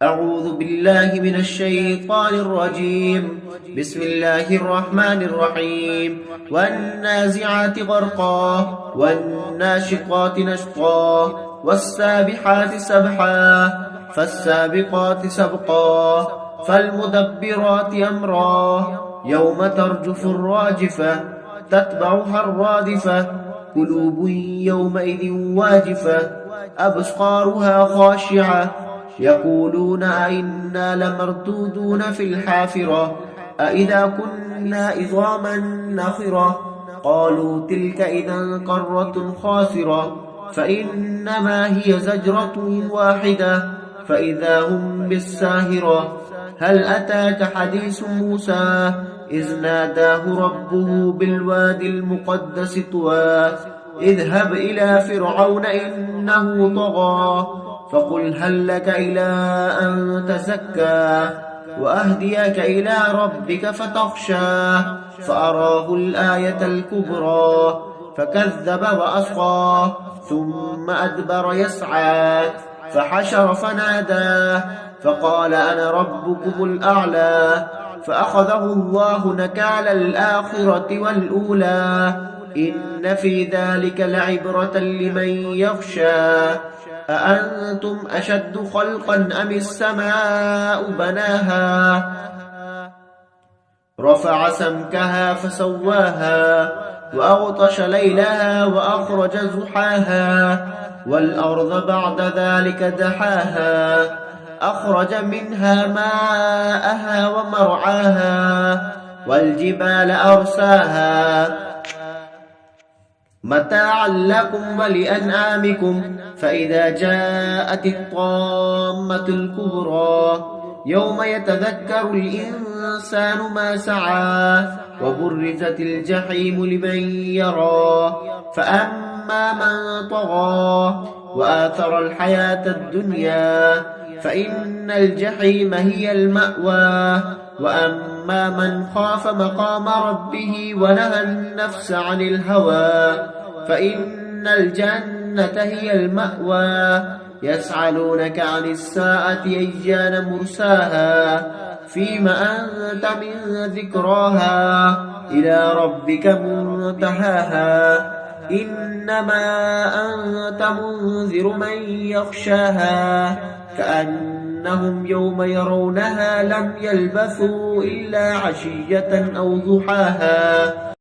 أعوذ بالله من الشيطان الرجيم. بسم الله الرحمن الرحيم. والنازعات غرقا والناشطات نشطا والسابحات سبحا فالسابقات سبقا فالمدبرات أمرا يوم ترجف الراجفة تتبعها الرادفة قلوب يومئذ واجفة أبصارها خاشعة يقولون أئنا لمردودون في الحافرة أئذا كنا عظاما نخرة قالوا تلك إذا كرة خاسرة فإنما هي زجرة واحدة فإذا هم بالساهرة هل أتاك حديث موسى إذ ناداه ربه بالوادي المقدس طوى اذهب إلى فرعون إنه طغى فقل هل لك إلى أن تزكى وأهديك إلى ربك فتخشى فأراه الآية الكبرى فكذب وأصغى ثم أدبر يسعى فحشر فنادى فقال أنا ربكم الأعلى فأخذه الله نكال الآخرة والأولى إن في ذلك لعبرة لمن يخشى أأنتم أشد خلقا أم السماء بناها رفع سمكها فسواها وأغطش ليلها وأخرج زحاها والأرض بعد ذلك دحاها أخرج منها ماءها ومرعاها والجبال أرساها متاعا لكم ولأنعامكم فإذا جاءت الطامة الكبرى يوم يتذكر الإنسان ما سعى وبرزت الجحيم لمن يرى فأما من طغى وآثر الحياة الدنيا فإن الجحيم هي المأوى وأما من خاف مقام ربه ونهى النفس عن الهوى فإن الجنة هي المأوى يسألونك عن الساعة أيان مرساها فيما أنت من ذكراها إلى ربك منتهاها إنما أنت منذر من يخشاها كأنهم يوم يرونها لم يلبثوا إلا عشية أو ضحاها.